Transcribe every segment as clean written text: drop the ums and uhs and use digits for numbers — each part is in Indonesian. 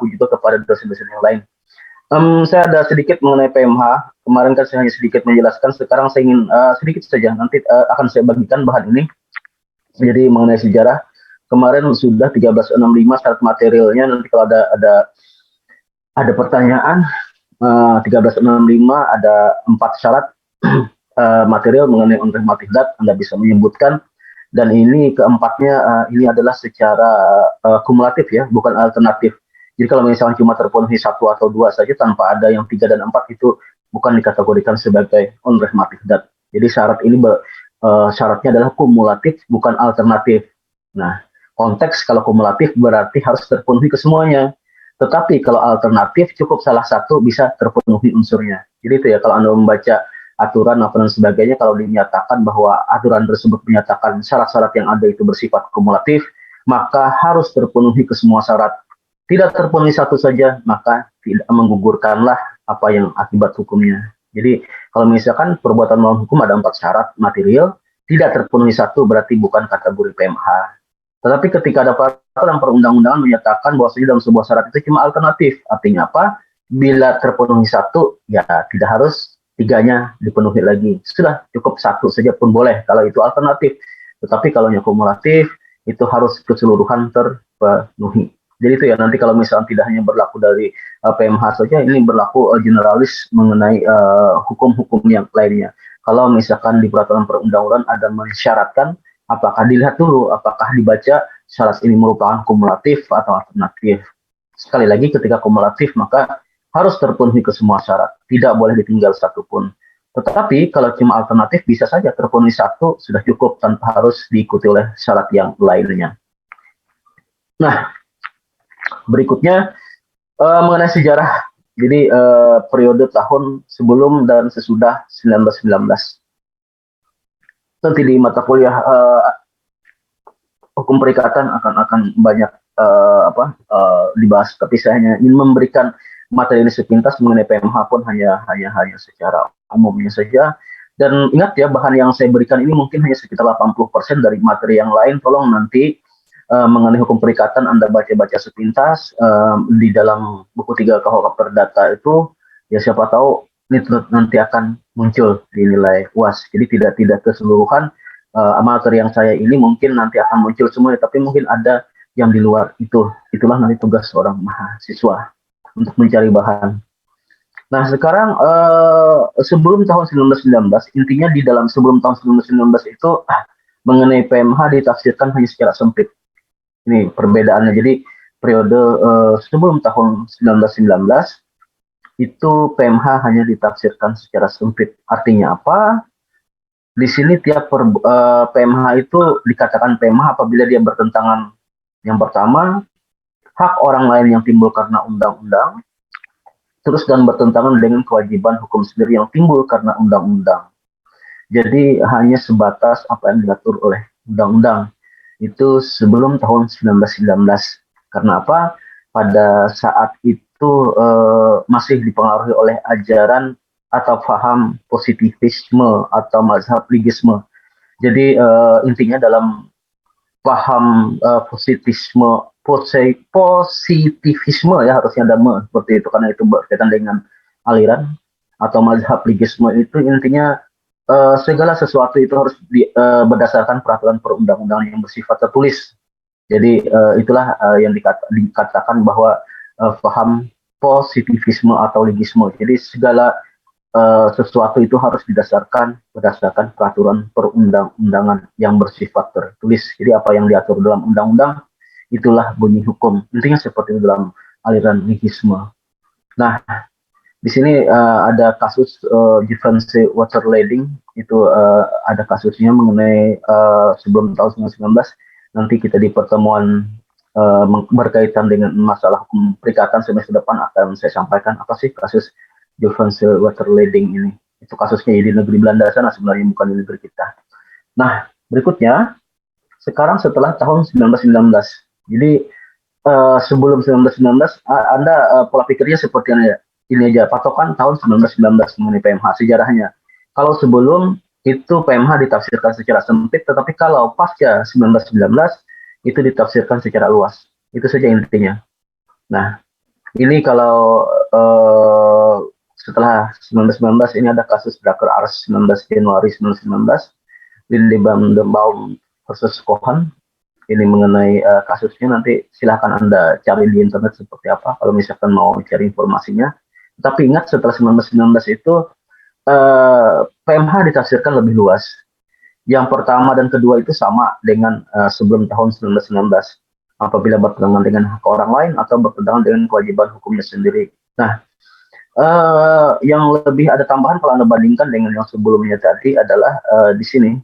berlaku juga kepada dosen-dosen yang lain. Saya ada sedikit mengenai PMH. Kemarin kan saya hanya sedikit menjelaskan. Sekarang saya ingin sedikit saja. Nanti akan saya bagikan bahan ini. Jadi mengenai sejarah, kemarin sudah 1365 syarat materialnya. Nanti kalau ada pertanyaan, 1365 ada 4 syarat material mengenai unrehmatic dat. Anda bisa menyebutkan. Dan ini keempatnya ini adalah secara kumulatif ya, bukan alternatif. Jadi kalau misalnya cuma terpenuhi 1 atau 2 saja tanpa ada yang 3 dan 4 itu bukan dikategorikan sebagai unrehmatic dat. Jadi syarat ini syaratnya adalah kumulatif bukan alternatif. Nah, konteks kalau kumulatif berarti harus terpenuhi kesemuanya. Tetapi kalau alternatif cukup salah satu bisa terpenuhi unsurnya. Jadi itu ya kalau Anda membaca aturan dan sebagainya, kalau dinyatakan bahwa aturan tersebut menyatakan syarat-syarat yang ada itu bersifat kumulatif, maka harus terpenuhi ke semua syarat. Tidak terpenuhi satu saja, maka tidak menggugurkanlah apa yang akibat hukumnya. Jadi kalau misalkan perbuatan melawan hukum ada 4 syarat material, tidak terpenuhi satu berarti bukan kategori PMH. Tetapi ketika ada peraturan perundang-undangan menyatakan bahwa dalam sebuah syarat itu cuma alternatif, artinya apa? Bila terpenuhi satu, ya tidak harus 3-nya dipenuhi lagi. Sudah cukup 1 saja pun boleh kalau itu alternatif. Tetapi kalau yang kumulatif itu harus keseluruhan terpenuhi. Jadi itu ya, nanti kalau misalnya tidak hanya berlaku dari PMH saja, ini berlaku generalis mengenai hukum-hukum yang lainnya. Kalau misalkan di peraturan perundang-undangan ada mensyaratkan, apakah dilihat dulu, apakah dibaca syarat ini merupakan kumulatif atau alternatif. Sekali lagi ketika kumulatif maka harus terpenuhi ke semua syarat, tidak boleh ditinggal satupun. Tetapi kalau cuma alternatif bisa saja terpenuhi 1 sudah cukup tanpa harus diikuti oleh syarat yang lainnya. Nah, berikutnya mengenai sejarah. Jadi periode tahun sebelum dan sesudah 1919. Nanti di mata kuliah hukum perikatan akan banyak dibahas. Tapi saya hanya ingin memberikan materi ini sepintas mengenai PMH pun hanya secara umumnya saja. Dan ingat ya, bahan yang saya berikan ini mungkin hanya sekitar 80% dari materi yang lain. Tolong nanti mengenai hukum perikatan Anda baca-baca sepintas di dalam buku 3 KUHP Perdata itu, ya siapa tahu ini nanti akan muncul di nilai UAS. Jadi tidak keseluruhan materi yang saya ini mungkin nanti akan muncul semua, tapi mungkin ada yang di luar itu. Itulah nanti tugas seorang mahasiswa untuk mencari bahan. Nah sekarang sebelum tahun 1919, intinya di dalam sebelum tahun 1919 itu mengenai PMH ditafsirkan hanya secara sempit. Ini perbedaannya. Jadi periode sebelum tahun 1919 itu PMH hanya ditafsirkan secara sempit. Artinya apa? Di sini tiap PMH itu dikatakan PMH apabila dia bertentangan. Yang pertama, hak orang lain yang timbul karena undang-undang, terus dan bertentangan dengan kewajiban hukum sendiri yang timbul karena undang-undang. Jadi hanya sebatas apa yang diatur oleh undang-undang. Itu sebelum tahun 1919. Karena apa? Pada saat itu masih dipengaruhi oleh ajaran atau paham positivisme atau mazhab ligisme. Jadi intinya dalam paham positivisme ya, harusnya ada seperti itu karena itu berkaitan dengan aliran atau mazhab ligisme. Itu intinya segala sesuatu itu harus berdasarkan peraturan perundang-undangan yang bersifat tertulis. Jadi itulah yang dikatakan bahwa paham positivisme atau ligisme. Jadi segala sesuatu itu harus berdasarkan peraturan perundang-undangan yang bersifat tertulis. Jadi apa yang diatur dalam undang-undang itulah bunyi hukum. Intinya seperti itu dalam aliran ligisme. Nah, di sini ada kasus Givenchy water leading, itu ada kasusnya mengenai sebelum tahun 1919. Nanti kita di pertemuan berkaitan dengan masalah hukum perikatan semester depan akan saya sampaikan apa sih kasus Givenchy water leading ini. Itu kasusnya di negeri Belanda sana sebenarnya, bukan di negeri kita. Nah, berikutnya sekarang setelah tahun 1919. Jadi sebelum 1919 Anda pola pikirnya seperti ini aja, patokan tahun 1919 mengenai PMH sejarahnya. Kalau sebelum itu PMH ditafsirkan secara sempit, tetapi kalau pasca 1919 itu ditafsirkan secara luas. Itu saja intinya. Nah, Ini kalau setelah 1919 ini ada kasus Draker Ars 19 Januari 1919, Lindebaum Dembaum versus Kohan. Ini mengenai kasusnya, nanti silahkan Anda cari di internet seperti apa kalau misalkan mau cari informasinya. Tapi ingat setelah 1919 itu PMH ditafsirkan lebih luas. Yang pertama dan kedua itu sama dengan sebelum tahun 1919. Apabila bertentangan dengan hak orang lain atau bertentangan dengan kewajiban hukumnya sendiri. Nah, yang lebih ada tambahan kalau Anda bandingkan dengan yang sebelumnya tadi adalah di sini.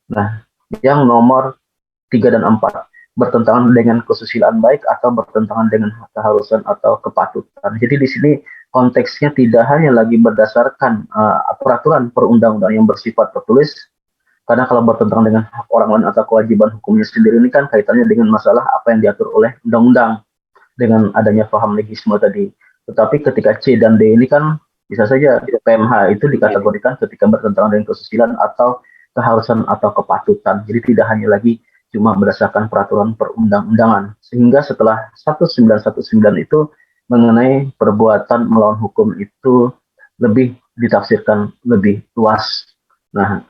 Nah, yang nomor 3 dan 4 bertentangan dengan kesusilaan baik atau bertentangan dengan keharusan atau kepatutan. Jadi di sini konteksnya tidak hanya lagi berdasarkan peraturan perundang-undang yang bersifat tertulis, karena kalau bertentangan dengan hak orang lain atau kewajiban hukumnya sendiri ini kan kaitannya dengan masalah apa yang diatur oleh undang-undang dengan adanya paham legisme tadi. Tetapi ketika C dan D ini kan bisa saja PMH itu dikategorikan ketika bertentangan dengan kesusilaan atau keharusan atau kepatutan. Jadi tidak hanya lagi cuma berdasarkan peraturan perundang-undangan. Sehingga setelah 1919 itu mengenai perbuatan melawan hukum itu lebih ditafsirkan lebih luas. Nah,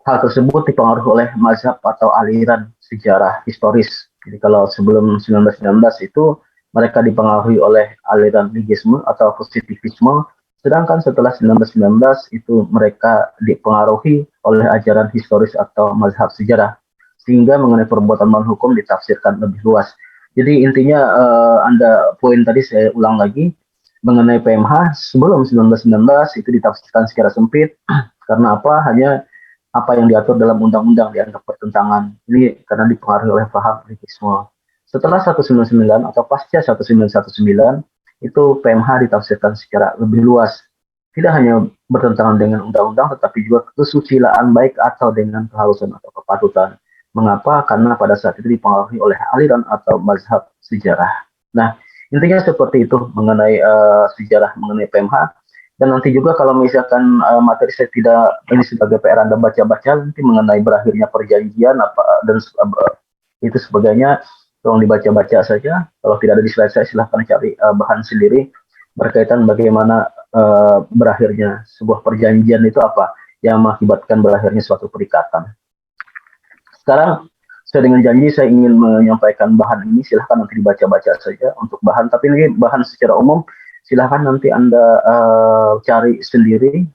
hal tersebut dipengaruhi oleh mazhab atau aliran sejarah historis. Jadi kalau sebelum 1919 itu mereka dipengaruhi oleh aliran ligisme atau positivisme, sedangkan setelah 1919 itu mereka dipengaruhi oleh ajaran historis atau mazhab sejarah, sehingga mengenai perbuatan melawan hukum ditafsirkan lebih luas. Jadi intinya Anda poin tadi saya ulang lagi mengenai PMH sebelum 1919 itu ditafsirkan secara sempit karena apa? Hanya apa yang diatur dalam undang-undang dianggap bertentangan. Ini karena dipengaruhi oleh paham anarkisme. Setelah 199 atau pasca 1919 itu PMH ditafsirkan secara lebih luas. Tidak hanya bertentangan dengan undang-undang, tetapi juga kesusilaan baik atau dengan keharusan atau kepatutan. Mengapa? Karena pada saat itu dipengaruhi oleh aliran atau mazhab sejarah. Nah, intinya seperti itu mengenai sejarah mengenai PMH. Dan nanti juga kalau misalkan materi saya tidak ini sebagai PR Anda baca-baca nanti mengenai berakhirnya perjanjian apa dan itu sebagainya, tolong dibaca-baca saja. Kalau tidak ada di slide saya silahkan cari bahan sendiri berkaitan bagaimana berakhirnya sebuah perjanjian itu apa yang mengakibatkan berakhirnya suatu perikatan. Sekarang saya dengan janji saya ingin menyampaikan bahan ini, silahkan nanti dibaca-baca saja untuk bahan, tapi ini bahan secara umum silahkan nanti Anda cari sendiri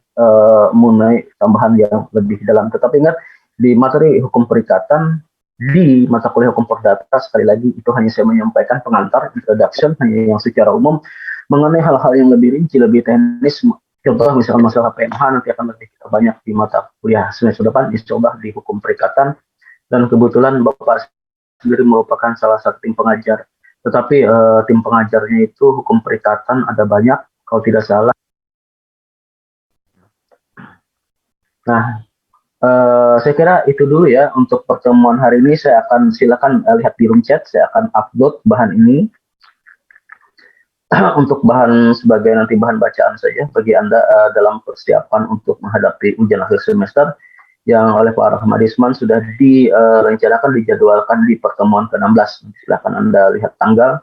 mengenai tambahan yang lebih dalam. Tetapi ingat, di materi hukum perikatan, di mata kuliah hukum perdata, sekali lagi itu hanya saya menyampaikan pengantar, introduction, hanya yang secara umum mengenai hal-hal yang lebih rinci, lebih teknis. Contoh misalkan masalah PMH nanti akan lebih banyak di mata kuliah semester depan, dicoba di hukum perikatan. Dan kebetulan Bapak sendiri merupakan salah satu tim pengajar. Tetapi tim pengajarnya itu hukum perikatan ada banyak, kalau tidak salah. Nah, saya kira itu dulu ya untuk pertemuan hari ini. Saya akan silakan lihat di room chat, saya akan upload bahan ini untuk bahan sebagai nanti bahan bacaan saja bagi Anda dalam persiapan untuk menghadapi ujian akhir semester yang oleh Pak Rahmadisman sudah direncanakan, dijadwalkan di pertemuan ke-16. Silakan Anda lihat tanggal.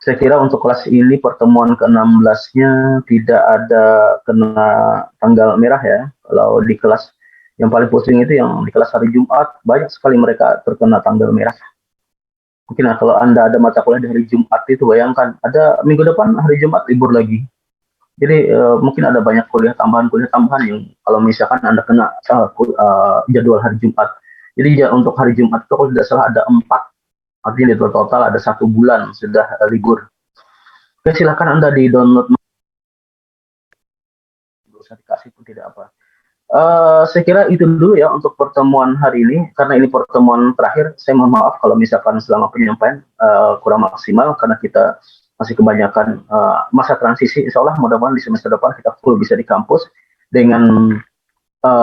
Saya kira untuk kelas ini pertemuan ke-16-nya tidak ada kena tanggal merah ya. Kalau di kelas yang paling pusing itu yang di kelas hari Jumat, banyak sekali mereka terkena tanggal merah. Mungkin kalau Anda ada mata kuliah di hari Jumat itu bayangkan, ada minggu depan hari Jumat libur lagi. Jadi mungkin ada banyak kuliah tambahan yang kalau misalkan Anda kena jadwal hari Jumat. Jadi untuk hari Jumat itu kalau tidak salah ada 4, artinya di total ada 1 bulan sudah libur. Oke, silakan Anda di download. Bisa dikasih pun tidak apa. Saya kira itu dulu ya untuk pertemuan hari ini. Karena ini pertemuan terakhir, saya mohon maaf kalau misalkan selama penyampaian kurang maksimal karena kita masih kebanyakan masa transisi. Insya Allah mudah-mudahan di semester depan kita full bisa di kampus dengan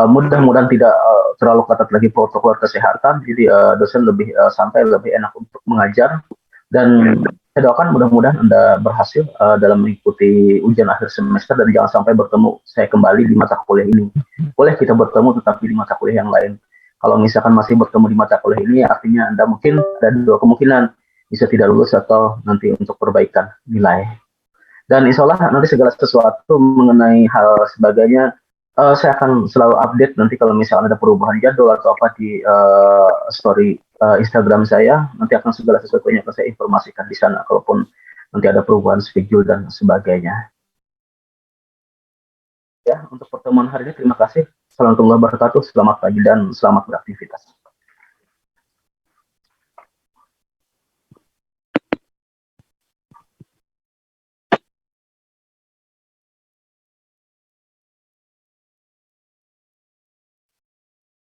mudah-mudahan tidak terlalu ketat lagi protokol kesehatan. Jadi dosen lebih santai, lebih enak untuk mengajar. Dan saya doakan mudah-mudahan Anda berhasil dalam mengikuti ujian akhir semester dan jangan sampai bertemu saya kembali di mata kuliah ini. Boleh kita bertemu tetapi di mata kuliah yang lain. Kalau misalkan masih bertemu di mata kuliah ini, artinya Anda mungkin ada 2 kemungkinan. bisa tidak lulus atau nanti untuk perbaikan nilai. Dan insya Allah nanti segala sesuatu mengenai hal sebagainya, saya akan selalu update nanti kalau misalnya ada perubahan jadwal atau apa di story Instagram saya, nanti akan segala sesuatunya akan saya informasikan di sana, kalaupun nanti ada perubahan schedule dan sebagainya. Ya, untuk pertemuan hari ini terima kasih. Assalamualaikum warahmatullahi wabarakatuh. Selamat pagi dan selamat beraktivitas.